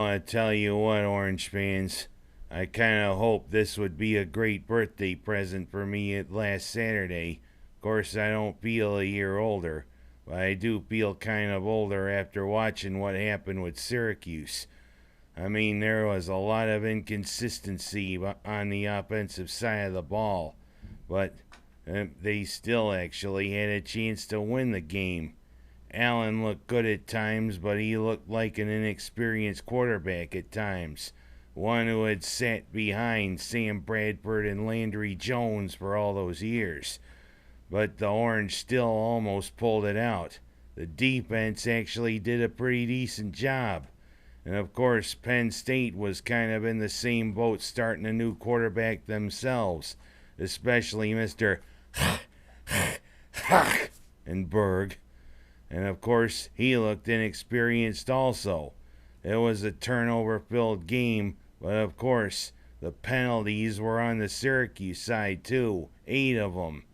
I tell you what, Orange fans, I kind of hoped this would be a great birthday present for me at last Saturday. Of course, I don't feel a year older, but I do feel kind of older after watching what happened with Syracuse. I mean, there was a lot of inconsistency on the offensive side of the ball, but they still actually had a chance to win the game. Allen looked good at times, but he looked like an inexperienced quarterback at times. One who had sat behind Sam Bradford and Landry Jones for all those years. But the Orange still almost pulled it out. The defense actually did a pretty decent job. And of course, Penn State was kind of in the same boat starting a new quarterback themselves, especially Mr. Hackenberg. And of course, he looked inexperienced also. It was a turnover filled game, but of course, the penalties were on the Syracuse side too, 8 of them.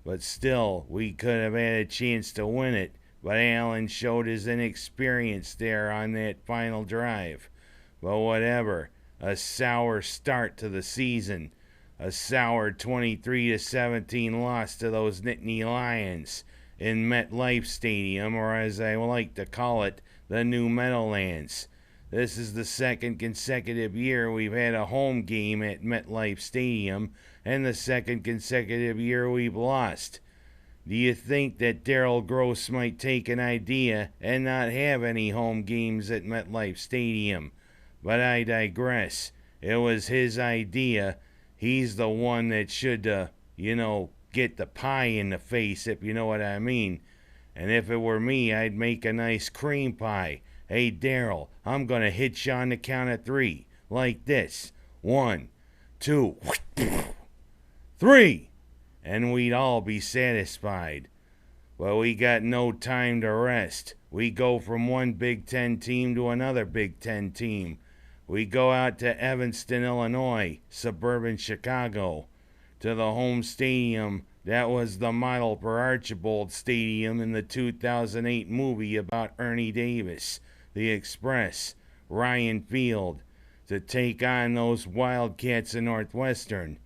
But still, we could have had a chance to win it, but Allen showed his inexperience there on that final drive. But whatever, a sour start to the season. A sour 23-17 loss to those Nittany Lions in MetLife Stadium, or as I like to call it, the New Meadowlands. This is the second consecutive year we've had a home game at MetLife Stadium, and the second consecutive year we've lost. Do you think that Daryl Gross might take an idea and not have any home games at MetLife Stadium? But I digress. It was his idea. He's the one that should, get the pie in the face, if you know what I mean. And if it were me, I'd make a nice cream pie. Hey, Daryl, I'm going to hit you on the count of 3. Like this. 1, 2, 3. And we'd all be satisfied. Well, we got no time to rest. We go from one Big Ten team to another Big Ten team. We go out to Evanston, Illinois, suburban Chicago, to the home stadium that was the model for Archibald Stadium in the 2008 movie about Ernie Davis, The Express, Ryan Field, to take on those Wildcats in Northwestern,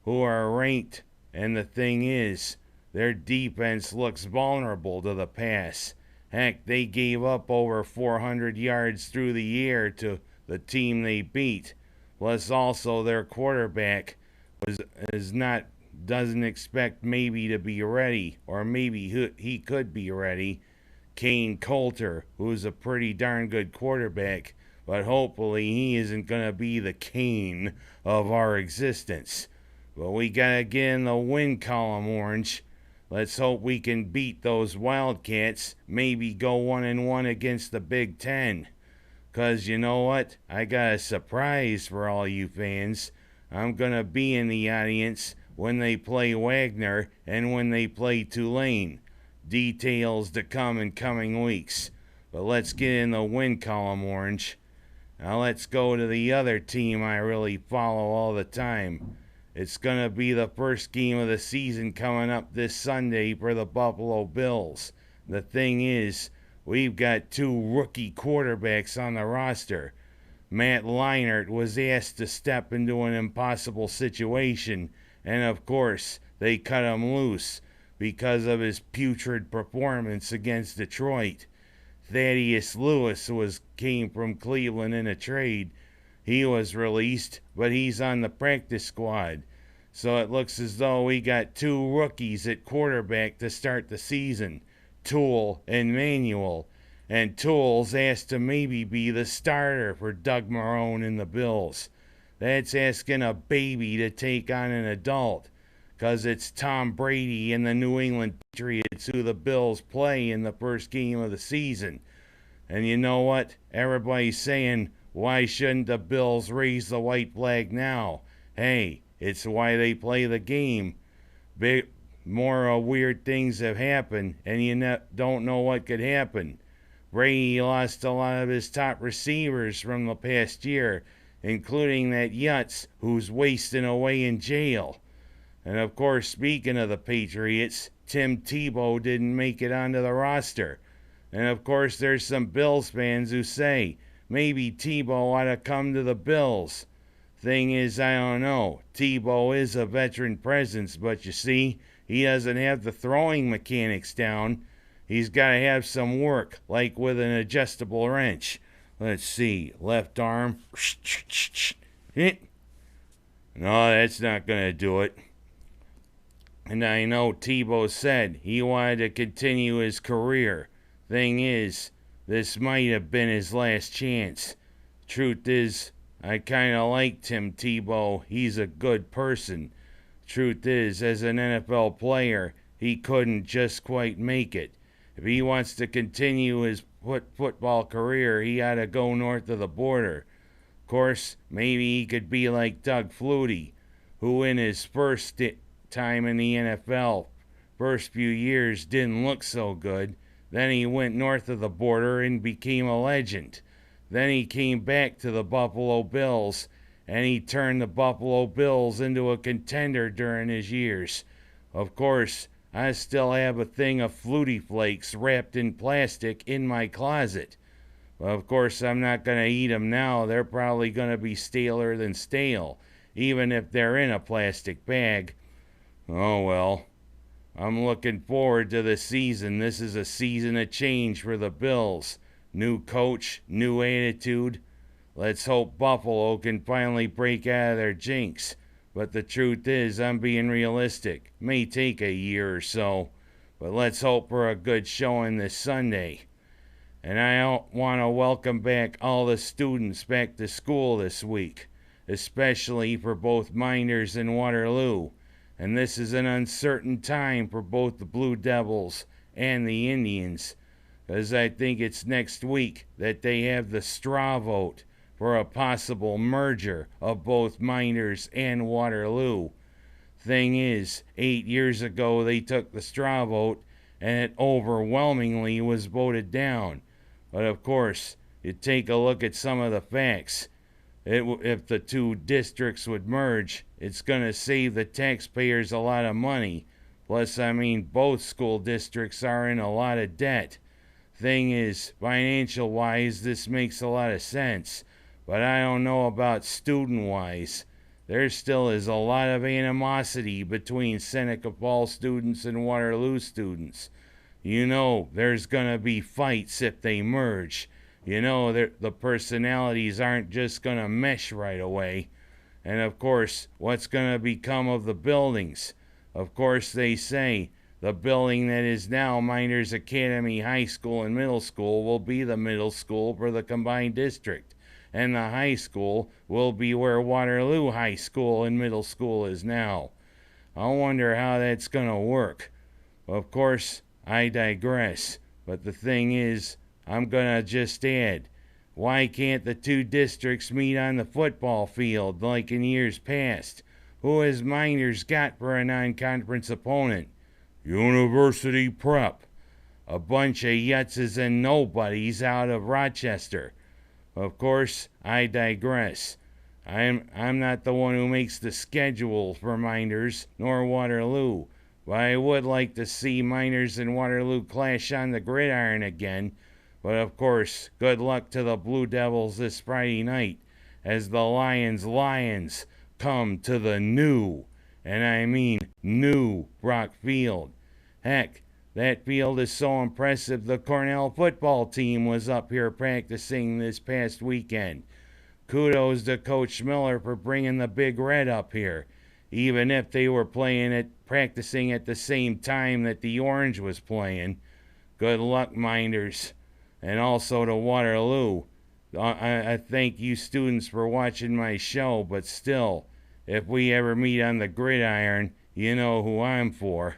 who are ranked, and the thing is, their defense looks vulnerable to the pass. Heck, they gave up over 400 yards through the air to the team they beat. Plus, also their quarterback doesn't expect maybe to be ready, or maybe he could be ready. Kane Coulter, who's a pretty darn good quarterback, but hopefully he isn't going to be the Kane of our existence. But we got to get in the win column, Orange. Let's hope we can beat those Wildcats, maybe go 1-1 against the Big Ten. 'Cause you know what? I got a surprise for all you fans. I'm going to be in the audience when they play Wagner and when they play Tulane. Details to come in coming weeks. But let's get in the win column, Orange. Now let's go to the other team I really follow all the time. It's going to be the first game of the season coming up this Sunday for the Buffalo Bills. The thing is, we've got 2 rookie quarterbacks on the roster. Matt Leinart was asked to step into an impossible situation, and of course, they cut him loose because of his putrid performance against Detroit. Thaddeus Lewis came from Cleveland in a trade. He was released, but he's on the practice squad. So it looks as though we got 2 rookies at quarterback to start the season, Toole and Manuel. And Toole's asked to maybe be the starter for Doug Marrone and the Bills. That's asking a baby to take on an adult, 'cause it's Tom Brady and the New England Patriots who the Bills play in the first game of the season. And you know what? Everybody's saying, why shouldn't the Bills raise the white flag now? Hey, it's why they play the game. More weird things have happened, and you don't know what could happen. Brady lost a lot of his top receivers from the past year, including that Yutz who's wasting away in jail. And of course, speaking of the Patriots, Tim Tebow didn't make it onto the roster. And of course, there's some Bills fans who say, maybe Tebow ought to come to the Bills. Thing is, I don't know. Tebow is a veteran presence, but you see, he doesn't have the throwing mechanics down. He's got to have some work, like with an adjustable wrench. Let's see. Left arm. No, that's not going to do it. And I know Tebow said he wanted to continue his career. Thing is, this might have been his last chance. Truth is, I kind of liked him, Tebow. He's a good person. Truth is, as an NFL player, he couldn't just quite make it. If he wants to continue his football career, he ought to go north of the border. Of course, maybe he could be like Doug Flutie, who in his first time in the NFL, first few years didn't look so good. Then he went north of the border and became a legend. Then he came back to the Buffalo Bills, and he turned the Buffalo Bills into a contender during his years. Of course, I still have a thing of Flutie Flakes wrapped in plastic in my closet. But of course, I'm not going to eat them now. They're probably going to be staler than stale, even if they're in a plastic bag. Oh well. I'm looking forward to the season. This is a season of change for the Bills. New coach, new attitude. Let's hope Buffalo can finally break out of their jinx. But the truth is, I'm being realistic. May take a year or so. But let's hope for a good showing this Sunday. And I want to welcome back all the students back to school this week, especially for both Miners and Waterloo. And this is an uncertain time for both the Blue Devils and the Indians, because I think it's next week that they have the straw vote for a possible merger of both Miners and Waterloo. Thing is, 8 years ago they took the straw vote and it overwhelmingly was voted down. But of course, you take a look at some of the facts. If the two districts would merge, it's going to save the taxpayers a lot of money. Plus, I mean, both school districts are in a lot of debt. Thing is, financial-wise, this makes a lot of sense. But I don't know about student-wise. There still is a lot of animosity between Seneca Falls students and Waterloo students. You know, there's going to be fights if they merge. You know, the personalities aren't just going to mesh right away. And of course, what's going to become of the buildings? Of course, they say the building that is now Miners Academy High School and Middle School will be the middle school for the combined district. And the high school will be where Waterloo High School and Middle School is now. I wonder how that's going to work. Of course, I digress. But the thing is, I'm going to just add, why can't the two districts meet on the football field like in years past? Who has Miners got for a non-conference opponent? University Prep. A bunch of yutzes and nobodies out of Rochester. Of course, I digress. I'm not the one who makes the schedule for Miners nor Waterloo, but I would like to see Miners and Waterloo clash on the gridiron again. But of course, good luck to the Blue Devils this Friday night as the Lions come to the new, and I mean new, Brock Field. Heck, that field is so impressive the Cornell football team was up here practicing this past weekend. Kudos to Coach Miller for bringing the Big Red up here, even if they were practicing at the same time that the Orange was playing. Good luck, Miners. And also to Waterloo. I thank you students for watching my show, but still, if we ever meet on the gridiron, you know who I'm for.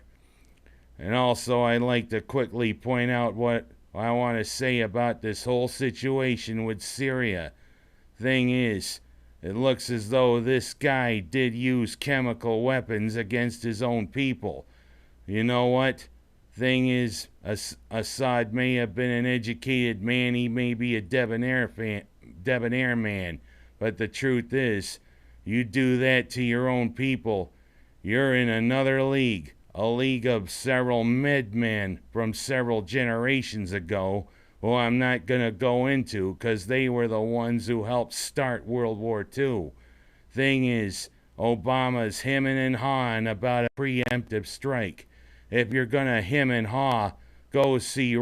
And also, I'd like to quickly point out what I want to say about this whole situation with Syria. Thing is, it looks as though this guy did use chemical weapons against his own people. You know what? Thing is, Assad may have been an educated man, he may be a debonair man, but the truth is, you do that to your own people, you're in another league, a league of several madmen from several generations ago who I'm not going to go into because they were the ones who helped start World War II. Thing is, Obama's hemming and hawing about a preemptive strike. If you're going to hem and haw, go see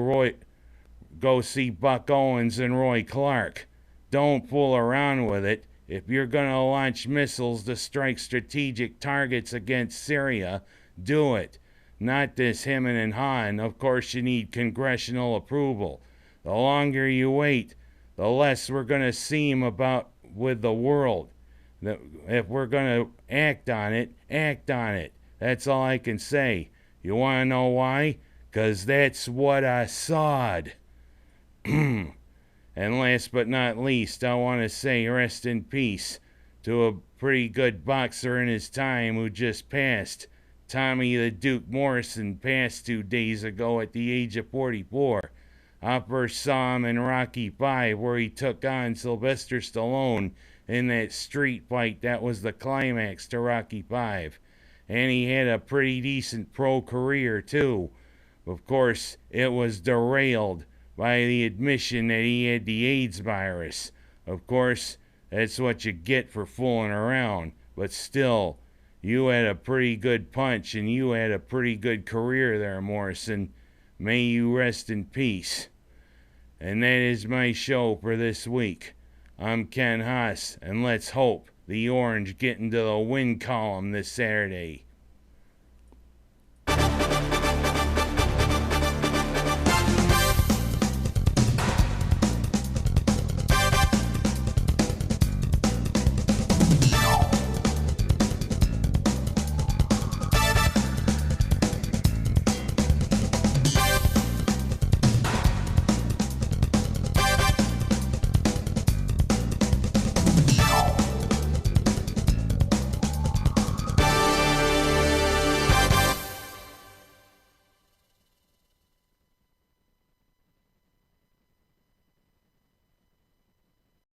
Buck Owens and Roy Clark. Don't fool around with it. If you're going to launch missiles to strike strategic targets against Syria, do it. Not this hemming and hawing. Of course, you need congressional approval. The longer you wait, the less we're going to seem about with the world. If we're going to act on it, act on it. That's all I can say. You want to know why? 'Cause that's what I sawed. And last but not least, I want to say rest in peace to a pretty good boxer in his time who just passed. Tommy the Duke Morrison passed 2 days ago at the age of 44. I first saw him in Rocky V, where he took on Sylvester Stallone in that street fight that was the climax to Rocky V. And he had a pretty decent pro career, too. Of course, it was derailed by the admission that he had the AIDS virus. Of course, that's what you get for fooling around. But still, you had a pretty good punch and you had a pretty good career there, Morrison. May you rest in peace. And that is my show for this week. I'm Ken Haas, and let's hope the Orange get into the win column this Saturday.